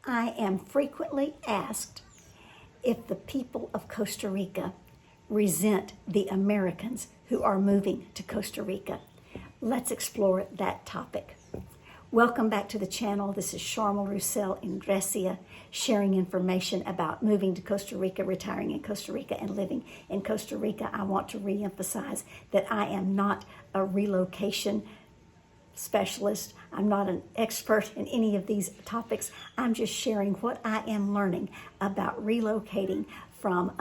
I am frequently asked if the people of Costa Rica resent the Americans who are moving to Costa Rica. Let's explore that topic. Welcome back to the channel. This is Charmel Roussel in Grecia, sharing information about moving to Costa Rica, retiring in Costa Rica, and living in Costa Rica. I want to reemphasize that I am not a relocation specialist. I'm not an expert in any of these topics. I'm just sharing what I am learning about relocating from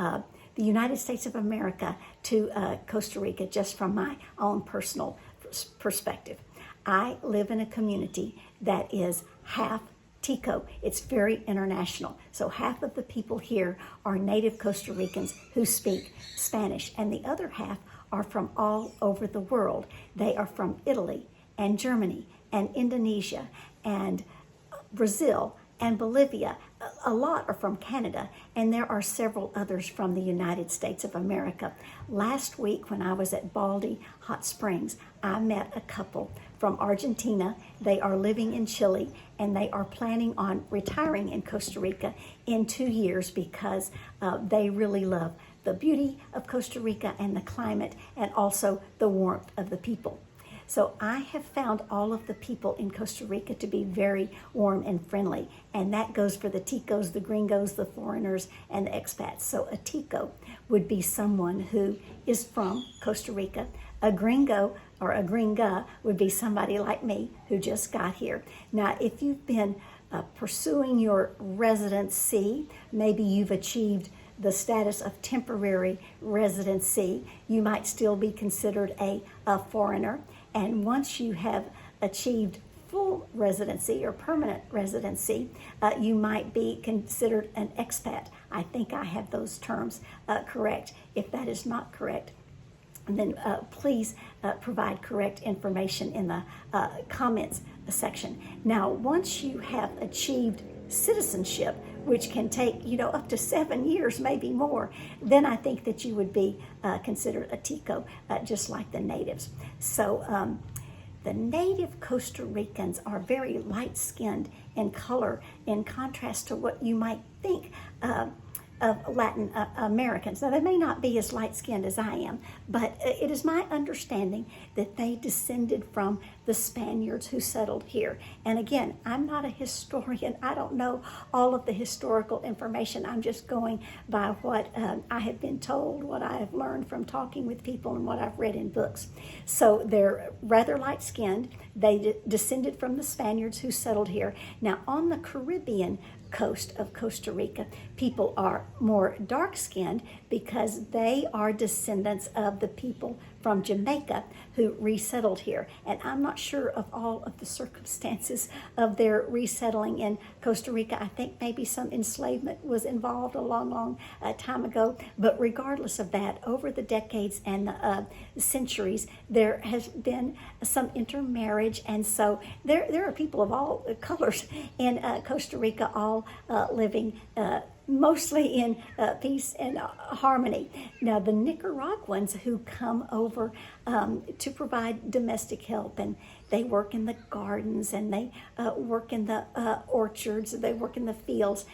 the United States of America to Costa Rica, just from my own personal perspective. I live in a community that is half Tico. It's very international. So half of the people here are native Costa Ricans who speak Spanish, and the other half are from all over the world. They are from Italy and Germany and Indonesia and Brazil and Bolivia. A lot are from Canada, and there are several others from the United States of America. Last week when I was at Baldy Hot Springs, I met a couple from Argentina. They are living in Chile, and they are planning on retiring in Costa Rica in 2 years because they really love the beauty of Costa Rica and the climate, and also the warmth of the people. So I have found all of the people in Costa Rica to be very warm and friendly, and that goes for the Ticos, the Gringos, the foreigners, and the expats. So a Tico would be someone who is from Costa Rica. A Gringo or a Gringa would be somebody like me who just got here. Now, if you've been pursuing your residency, maybe you've achieved the status of temporary residency, you might still be considered a foreigner. And once you have achieved full residency or permanent residency, you might be considered an expat. I think I have those terms correct. If that is not correct, then please provide correct information in the comments section. Now, once you have achieved citizenship, which can take, up to 7 years, maybe more, then I think that you would be considered a Tico, just like the natives. So the native Costa Ricans are very light-skinned in color, in contrast to what you might think of Latin Americans. Now, they may not be as light-skinned as I am, but it is my understanding that they descended from the Spaniards who settled here. And again, I'm not a historian. I don't know all of the historical information. I'm just going by what I have been told, what I have learned from talking with people, and what I've read in books. So they're rather light-skinned. They descended from the Spaniards who settled here. Now, on the Caribbean coast of Costa Rica, people are more dark-skinned because they are descendants of the people from Jamaica who resettled here. And I'm not sure of all of the circumstances of their resettling in Costa Rica. I think maybe some enslavement was involved a long time ago. But regardless of that, over the decades and the centuries, there has been some intermarriage. And so there are people of all colors in Costa Rica, all living mostly in peace and harmony. Now, the Nicaraguans who come over to provide domestic help, and they work in the gardens, and they work in the orchards, they work in the fields,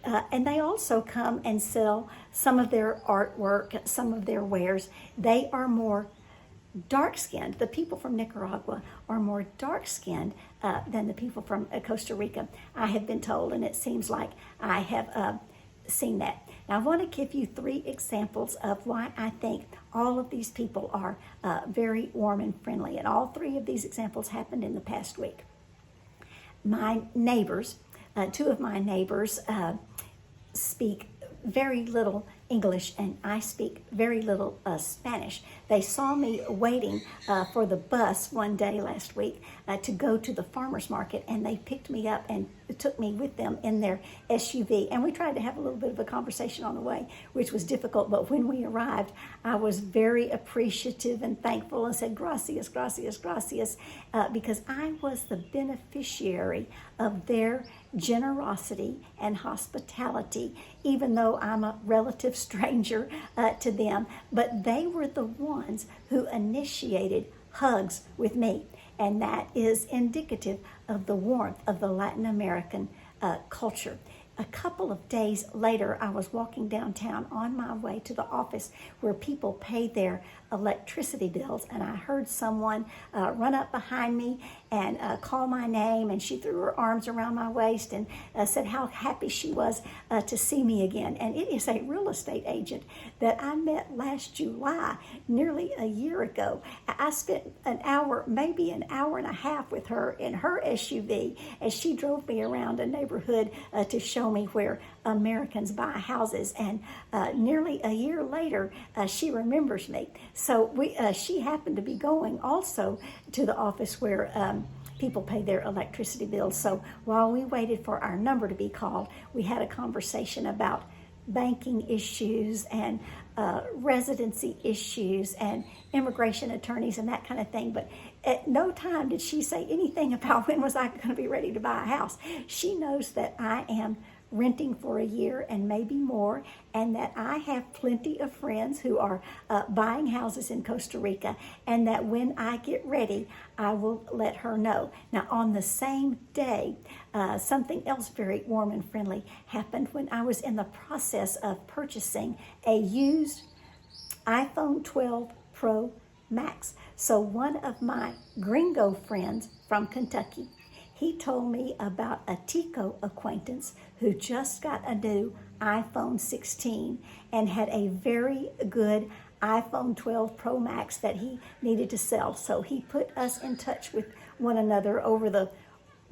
and they also come and sell some of their artwork, some of their wares. They are more dark-skinned. The people from Nicaragua are more dark-skinned than the people from Costa Rica, I have been told, and it seems like I have seen that. Now, I want to give you 3 examples of why I think all of these people are very warm and friendly, and all 3 of these examples happened in the past week. My neighbors, 2 of my neighbors speak very little English, and I speak very little Spanish. They saw me waiting for the bus one day last week to go to the farmer's market, and they picked me up and took me with them in their SUV. And we tried to have a little bit of a conversation on the way, which was difficult. But when we arrived, I was very appreciative and thankful and said, gracias, gracias, gracias, because I was the beneficiary of their generosity and hospitality, even though I'm a relative stranger to them. But they were the ones who initiated hugs with me. And that is indicative of the warmth of the Latin American culture. A couple of days later, I was walking downtown on my way to the office where people pay their electricity bills, and I heard someone run up behind me and call my name, and she threw her arms around my waist and said how happy she was to see me again. And it is a real estate agent that I met last July, nearly a year ago. I spent an hour, maybe an hour and a half with her in her SUV as she drove me around a neighborhood to show me where Americans buy houses. And nearly a year later, she remembers me. So she happened to be going also to the office where people pay their electricity bills. So while we waited for our number to be called, we had a conversation about banking issues and residency issues and immigration attorneys and that kind of thing. But at no time did she say anything about when was I going to be ready to buy a house. She knows that I am renting for a year and maybe more, and that I have plenty of friends who are buying houses in Costa Rica, and that when I get ready, I will let her know. Now, on the same day, something else very warm and friendly happened when I was in the process of purchasing a used iPhone 12 Pro Max. So one of my Gringo friends from Kentucky, he told me about a Tico acquaintance who just got a new iPhone 16 and had a very good iPhone 12 Pro Max that he needed to sell. So he put us in touch with one another over the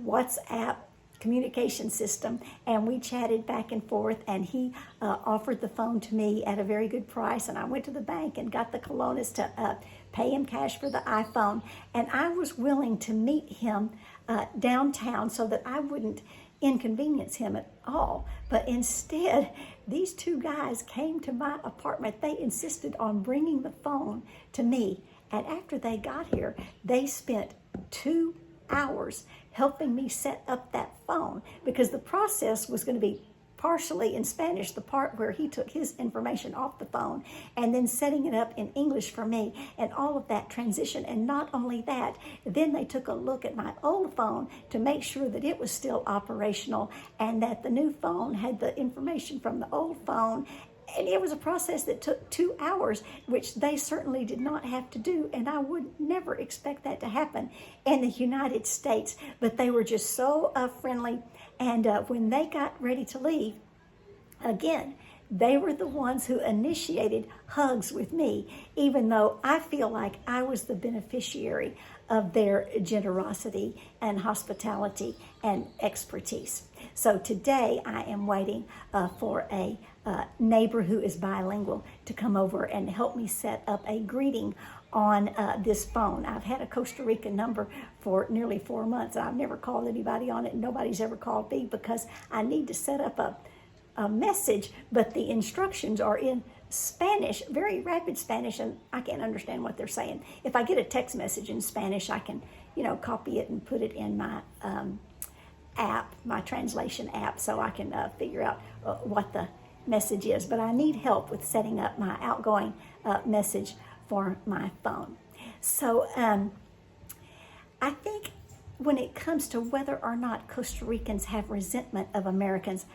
WhatsApp communication system, and we chatted back and forth, and he offered the phone to me at a very good price, and I went to the bank and got the colones to pay him cash for the iPhone, and I was willing to meet him downtown so that I wouldn't inconvenience him at all. But instead, these two guys came to my apartment. They insisted on bringing the phone to me, and after they got here, they spent 2 hours helping me set up that phone, because the process was going to be partially in Spanish, the part where he took his information off the phone, and then setting it up in English for me, and all of that transition. And not only that, then they took a look at my old phone to make sure that it was still operational and that the new phone had the information from the old phone. And it was a process that took 2 hours, which they certainly did not have to do, and I would never expect that to happen in the United States. But they were just so friendly, and when they got ready to leave, again, they were the ones who initiated hugs with me, even though I feel like I was the beneficiary of their generosity and hospitality and expertise. So today I am waiting for a neighbor who is bilingual to come over and help me set up a greeting on this phone. I've had a Costa Rica number for nearly 4 months. I've never called anybody on it, and nobody's ever called me because I need to set up a message, but the instructions are in Spanish, very rapid Spanish, and I can't understand what they're saying. If I get a text message in Spanish, I can, copy it and put it in my app, my translation app, so I can figure out what the message is. But I need help with setting up my outgoing message for my phone. So I think when it comes to whether or not Costa Ricans have resentment of Americans,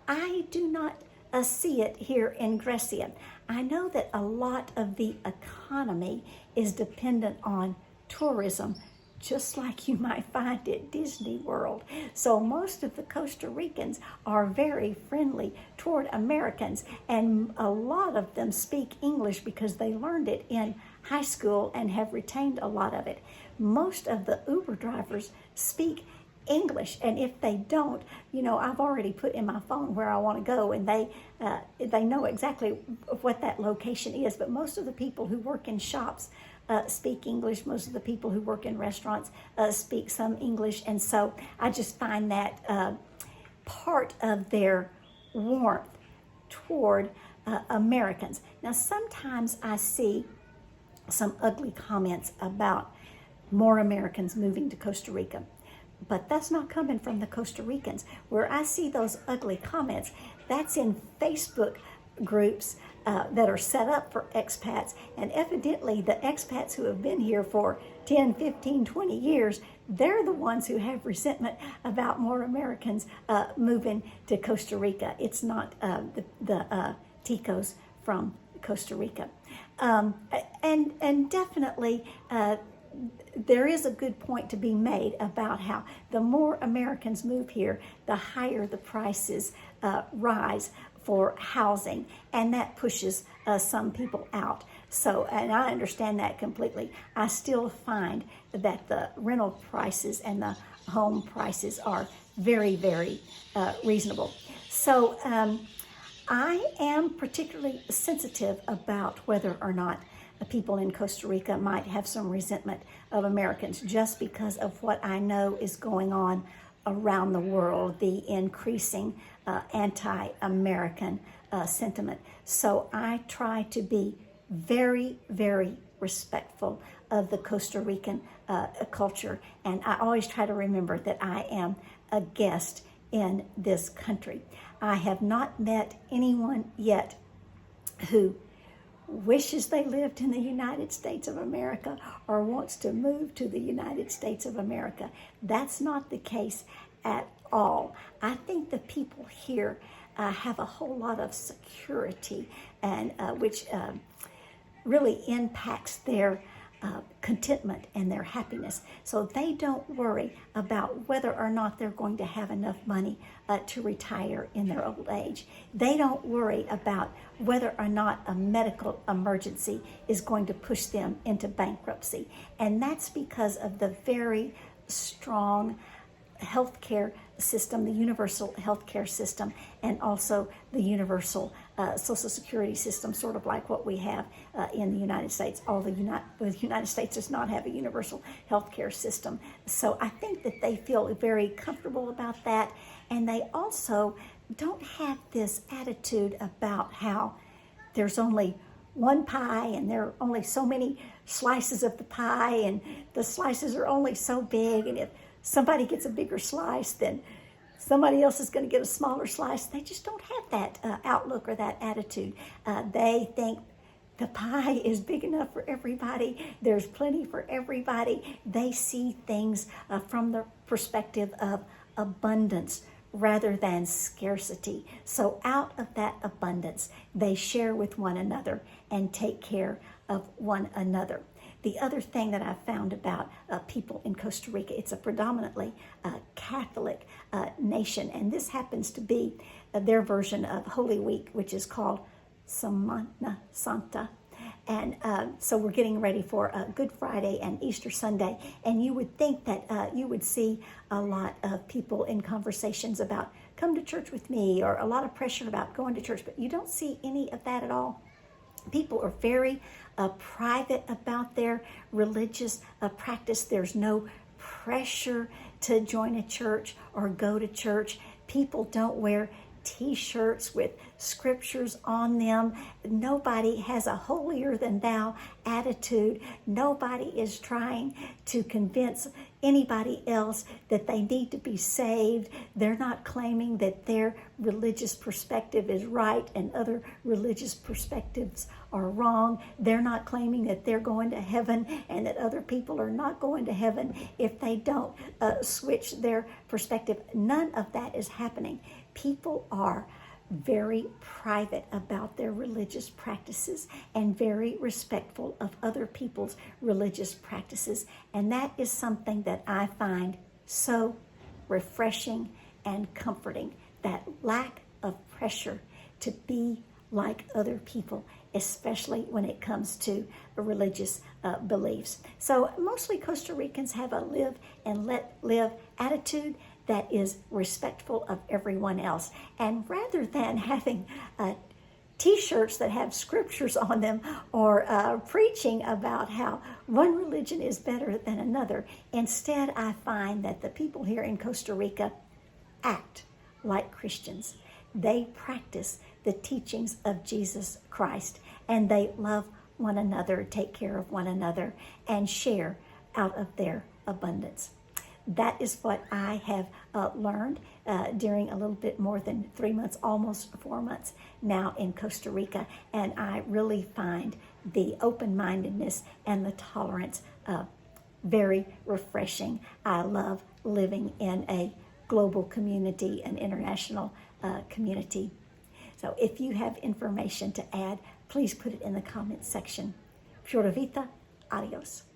I do not see it here in Grecia. I know that a lot of the economy is dependent on tourism, just like you might find at Disney World. So most of the Costa Ricans are very friendly toward Americans, and a lot of them speak English because they learned it in high school and have retained a lot of it. Most of the Uber drivers speak English, and if they don't, I've already put in my phone where I want to go, and they know exactly what that location is. But most of the people who work in shops speak English. Most of the people who work in restaurants speak some English, and so I just find that part of their warmth toward Americans. Now, sometimes I see some ugly comments about more Americans moving to Costa Rica, but that's not coming from the Costa Ricans. Where I see those ugly comments, that's in Facebook groups that are set up for expats, and evidently the expats who have been here for 10, 15, 20 years, they're the ones who have resentment about more Americans moving to Costa Rica. It's not the Ticos from Costa Rica. And definitely there is a good point to be made about how the more Americans move here, the higher the prices rise for housing, and that pushes some people out. So, and I understand that completely. I still find that the rental prices and the home prices are very, very reasonable. So I am particularly sensitive about whether or not the people in Costa Rica might have some resentment of Americans just because of what I know is going on around the world, the increasing anti-American sentiment. So I try to be very, very respectful of the Costa Rican culture, and I always try to remember that I am a guest in this country. I have not met anyone yet who wishes they lived in the United States of America or wants to move to the United States of America. That's not the case at all. I think the people here have a whole lot of security, and which really impacts their contentment and their happiness. So they don't worry about whether or not they're going to have enough money to retire in their old age. They don't worry about whether or not a medical emergency is going to push them into bankruptcy. And that's because of the very strong healthcare system, the universal healthcare system, and also the universal Social Security system, sort of like what we have in the United States. The United States does not have a universal healthcare system. So I think that they feel very comfortable about that, and they also don't have this attitude about how there's only one pie and there are only so many slices of the pie, and the slices are only so big, and if somebody gets a bigger slice, then somebody else is going to get a smaller slice. They just don't have that outlook or that attitude. They think the pie is big enough for everybody. There's plenty for everybody. They see things from the perspective of abundance rather than scarcity. So out of that abundance, they share with one another and take care of one another. The other thing that I've found about people in Costa Rica, it's a predominantly Catholic nation, and this happens to be their version of Holy Week, which is called Semana Santa. And so we're getting ready for Good Friday and Easter Sunday, and you would think that you would see a lot of people in conversations about come to church with me, or a lot of pressure about going to church, but you don't see any of that at all. People are very private about their religious practice. There's no pressure to join a church or go to church. People don't wear T-shirts with scriptures on them. Nobody has a holier than thou attitude. Nobody is trying to convince anybody else that they need to be saved. They're not claiming that their religious perspective is right and other religious perspectives are wrong. They're not claiming that they're going to heaven and that other people are not going to heaven if they don't switch their perspective. None of that is happening. People are very private about their religious practices and very respectful of other people's religious practices. And that is something that I find so refreshing and comforting, that lack of pressure to be like other people, especially when it comes to religious beliefs. So mostly Costa Ricans have a live and let live attitude that is respectful of everyone else. And rather than having T-shirts that have scriptures on them or preaching about how one religion is better than another, instead I find that the people here in Costa Rica act like Christians. They practice the teachings of Jesus Christ, and they love one another, take care of one another, and share out of their abundance. that is what I have learned during a little bit more than 3 months, almost 4 months now in Costa Rica. And I really find the open-mindedness and the tolerance very refreshing. I love living in a global community, an international community. So if you have information to add, please put it in the comments section. Pura Vida, adios.